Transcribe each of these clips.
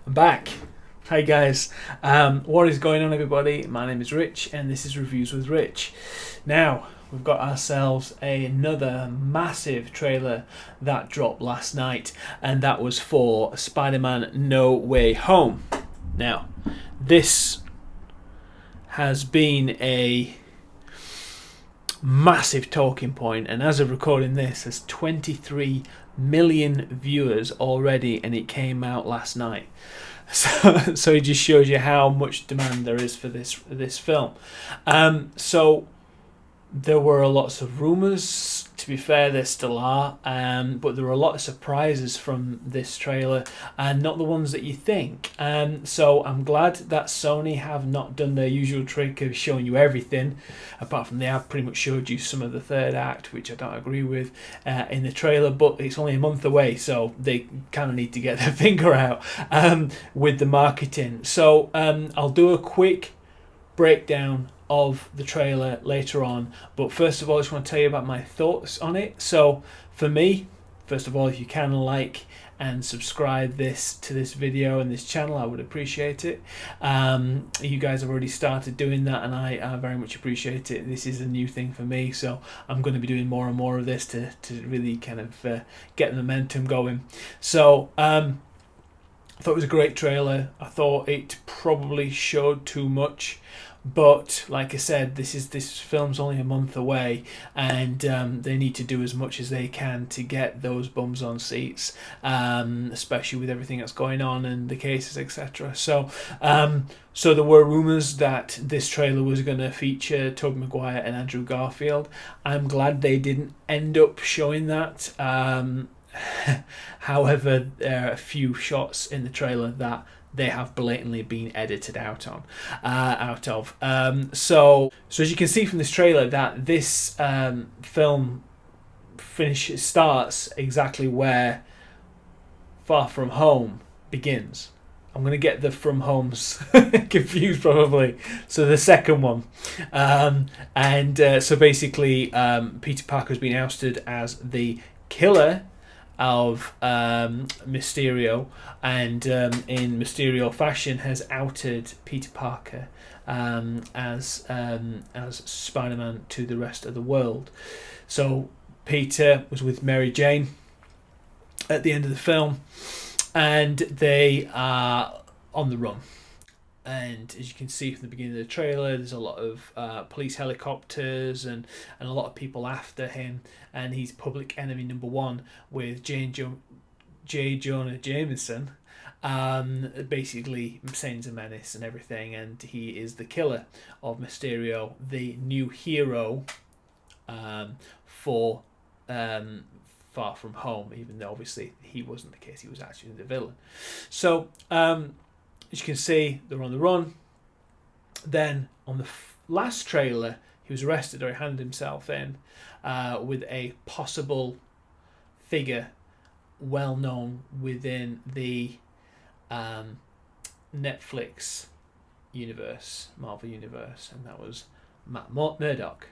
I'm back. Hi guys. What is going on, everybody? My name is Rich and this is Reviews with Rich. Now, we've got ourselves another massive trailer that dropped last night, and that was for Spider-Man No Way Home. Now, this has been a massive talking point, and as of recording this, there's 23 million viewers already, and it came out last night. So it just shows you how much demand there is for this film. So there were lots of rumours. To be fair, there still are, but there were a lot of surprises from this trailer, and not the ones that you think. So I'm glad that Sony have not done their usual trick of showing you everything, apart from they have pretty much showed you some of the third act, which I don't agree with, in the trailer, but it's only a month away, so they kind of need to get their finger out with the marketing. So I'll do a quick breakdown of the trailer later on, but first of all I just want to tell you about my thoughts on it. So for me, first of all, if you can like and subscribe to this video and this channel, I would appreciate it. You guys have already started doing that, and I very much appreciate it. This is a new thing for me, so I'm going to be doing more and more of this to really kind of get the momentum going. So I thought it was a great trailer. I thought it probably showed too much, but like I said, this film's only a month away, and they need to do as much as they can to get those bums on seats, especially with everything that's going on and the cases, etc. So there were rumours that this trailer was going to feature Tobey Maguire and Andrew Garfield. I'm glad they didn't end up showing that. However, there are a few shots in the trailer that they have blatantly been edited out of. So as you can see from this trailer, that this film starts exactly where Far From Home begins. I'm going to get the From Homes confused probably. So the second one. So basically Peter Parker's been ousted as the killer of Mysterio, and in Mysterio fashion has outed Peter Parker as Spider-Man to the rest of the world. So Peter was with Mary Jane at the end of the film, and they are on the run. And as you can see from the beginning of the trailer, there's a lot of police helicopters and a lot of people after him, and he's public enemy number one with J. Jonah Jameson, basically sends a menace and everything, and he is the killer of Mysterio, the new hero for Far From Home, even though obviously he wasn't the case, he was actually the villain. So as you can see, they're on the run. Then on the last trailer, he was arrested, or he handed himself in with a possible figure well known within the Netflix universe, Marvel universe, and that was Matt Murdock,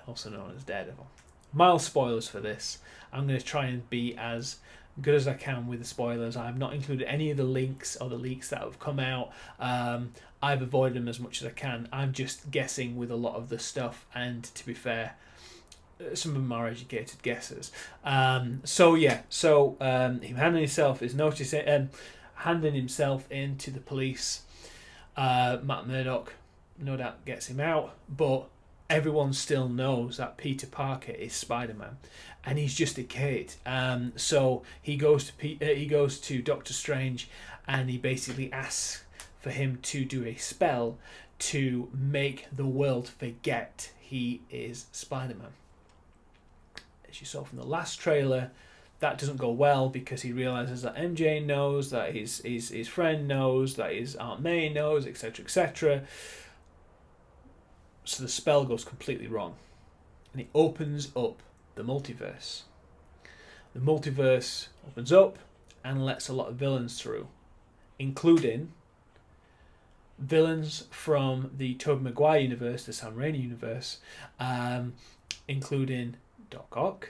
also known as Daredevil. Mild spoilers for this. I'm going to try and be as good as I can with the spoilers. I've not included any of the links or the leaks that have come out. I've avoided them as much as I can. I'm just guessing with a lot of the stuff, and to be fair, some of them are educated guesses. Him handing himself into the police. Matt Murdock no doubt gets him out, but everyone still knows that Peter Parker is Spider-Man, and he's just a kid. So he goes to Doctor Strange, and he basically asks for him to do a spell to make the world forget he is Spider-Man. As you saw from the last trailer, that doesn't go well, because he realizes that MJ knows, that his friend knows, that his Aunt May knows, etc., etc. So the spell goes completely wrong, and it opens up the multiverse. The multiverse opens up and lets a lot of villains through, including villains from the Tobey Maguire universe, the Sam Raimi universe, including Doc Ock,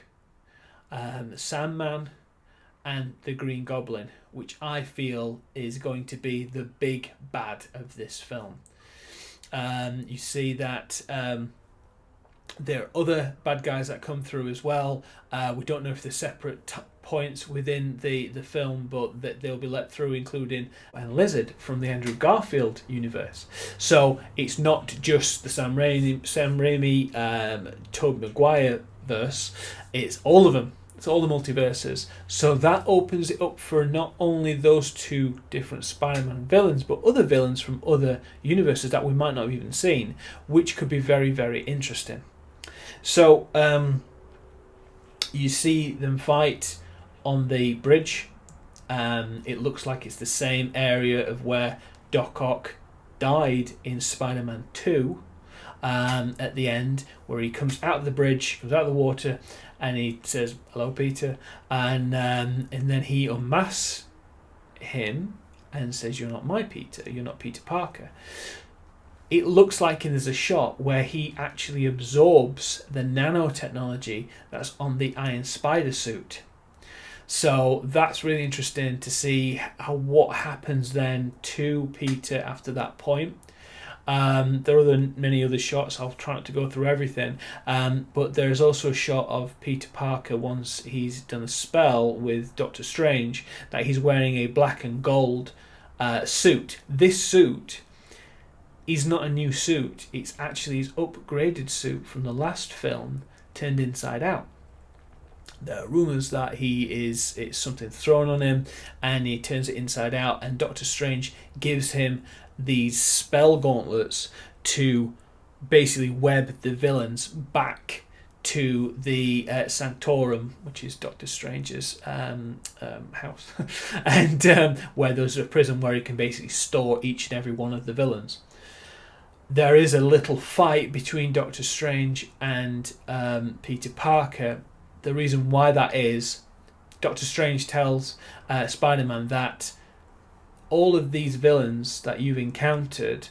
Sandman, and the Green Goblin, which I feel is going to be the big bad of this film. You see that there are other bad guys that come through as well. We don't know if they're separate points within the film, but that they'll be let through, including a lizard from the Andrew Garfield universe. So it's not just the Sam Raimi, Tobey Maguire verse. It's all of them. It's all the multiverses. So that opens it up for not only those two different Spider-Man villains, but other villains from other universes that we might not have even seen, which could be very, very interesting. So you see them fight on the bridge. It looks like it's the same area of where Doc Ock died in Spider-Man 2 at the end, where he comes out of the bridge, comes out of the water, and he says, "Hello, Peter," and then he unmasks him and says, "You're not my Peter. You're not Peter Parker." It looks like there's a shot where he actually absorbs the nanotechnology that's on the Iron Spider suit. So that's really interesting to see what happens then to Peter after that point. There are many other shots. I'll try not to go through everything. But there's also a shot of Peter Parker once he's done a spell with Doctor Strange that he's wearing a black and gold suit. This suit is not a new suit. It's actually his upgraded suit from the last film turned inside out. There are rumours that it's something thrown on him and he turns it inside out, and Doctor Strange gives him these spell gauntlets to basically web the villains back to the Sanctorum, which is Doctor Strange's house, and where there's a prison where he can basically store each and every one of the villains. There is a little fight between Doctor Strange and Peter Parker. The reason why that is, Doctor Strange tells Spider-Man that all of these villains that you've encountered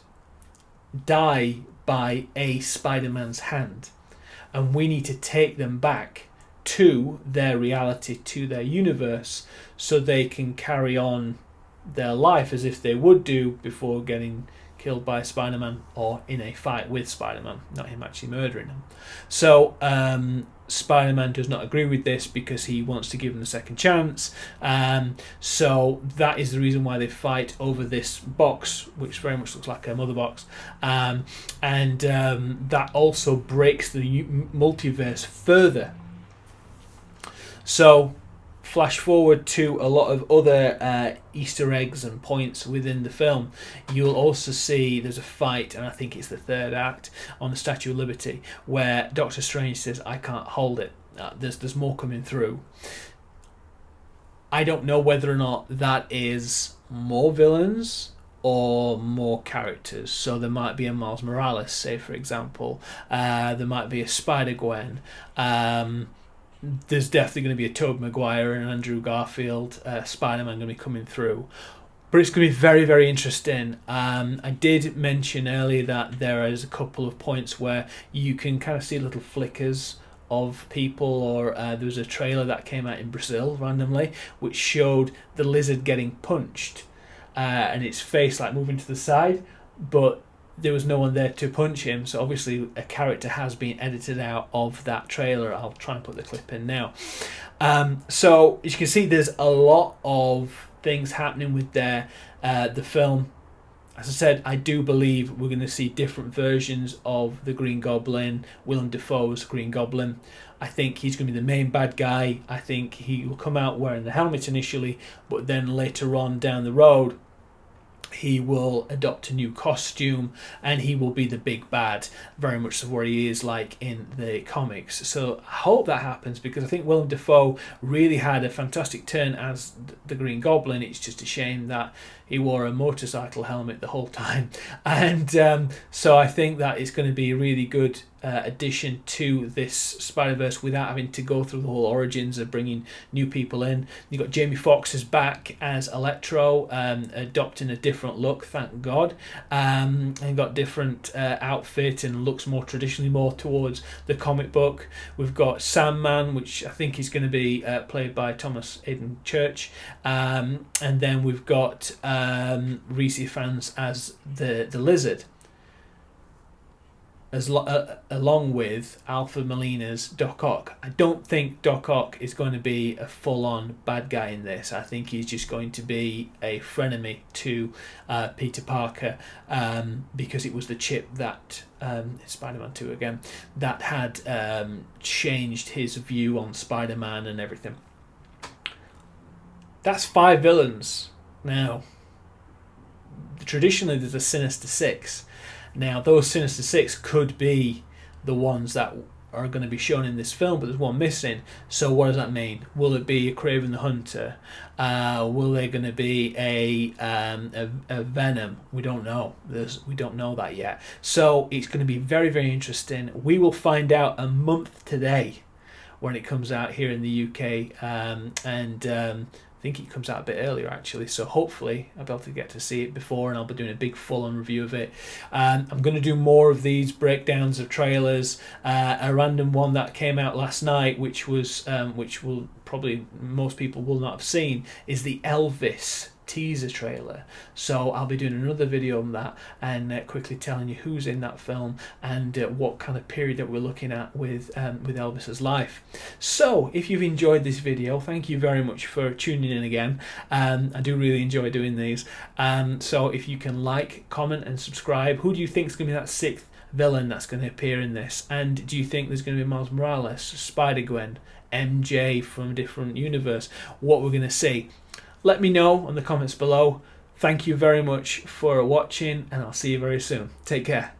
die by a Spider-Man's hand, and we need to take them back to their reality, to their universe, so they can carry on their life as if they would do before getting killed by Spider-Man or in a fight with Spider-Man, not him actually murdering him. So Spider-Man does not agree with this because he wants to give him a second chance. So that is the reason why they fight over this box, which very much looks like a mother box. And that also breaks the multiverse further. So flash forward to a lot of other Easter eggs and points within the film. You'll also see there's a fight, and I think it's the third act, on the Statue of Liberty, where Doctor Strange says, "I can't hold it." There's more coming through. I don't know whether or not that is more villains or more characters. So there might be a Miles Morales, say for example. There might be a Spider-Gwen. There's definitely going to be a Tobey Maguire and Andrew Garfield Spider-Man going to be coming through. But it's going to be very, very interesting. I did mention earlier that there is a couple of points where you can kind of see little flickers of people, or there was a trailer that came out in Brazil randomly which showed the lizard getting punched and its face like moving to the side, but there was no one there to punch him, so obviously a character has been edited out of that trailer. I'll try and put the clip in now. So as you can see, there's a lot of things happening with the film. As I said, I do believe we're going to see different versions of the Green Goblin, Willem Dafoe's Green Goblin. I think he's going to be the main bad guy. I think he will come out wearing the helmet initially, but then later on down the road, he will adopt a new costume and he will be the big bad, very much where he is like in the comics. So I hope that happens, because I think Willem Dafoe really had a fantastic turn as the Green Goblin. It's just a shame that he wore a motorcycle helmet the whole time. And so I think that it's going to be a really good addition to this Spider-Verse without having to go through the whole origins of bringing new people in. You've got Jamie Foxx is back as Electro, adopting a different look, thank God, and got different outfit and looks more traditionally more towards the comic book. We've got Sandman, which I think is going to be played by Thomas Hayden Church, and then we've got Reese Ifans as the Lizard, along with Alfred Molina's Doc Ock. I don't think Doc Ock is going to be a full-on bad guy in this. I think he's just going to be a frenemy to Peter Parker, because it was the chip that Spider-Man 2 again that had changed his view on Spider-Man and everything. That's 5 villains. Now, traditionally there's a Sinister Six. Now, those Sinister Six could be the ones that are going to be shown in this film, but there's one missing. So what does that mean? Will it be a Kraven the Hunter? Will there going to be a Venom? We don't know. We don't know that yet. So it's going to be very, very interesting. We will find out a month today when it comes out here in the UK, I think it comes out a bit earlier actually, so hopefully I'll be able to get to see it before, and I'll be doing a big full-on review of it. I'm going to do more of these breakdowns of trailers. A random one that came out last night, which will probably most people will not have seen, is the Elvis teaser trailer. So I'll be doing another video on that and quickly telling you who's in that film and what kind of period that we're looking at with Elvis's life. So if you've enjoyed this video, thank you very much for tuning in again. I do really enjoy doing these. So if you can like, comment and subscribe. Who do you think is going to be that 6th villain that's going to appear in this? And do you think there's going to be Miles Morales, Spider-Gwen, MJ from a different universe? What we're going to see? Let me know in the comments below. Thank you very much for watching, and I'll see you very soon. Take care.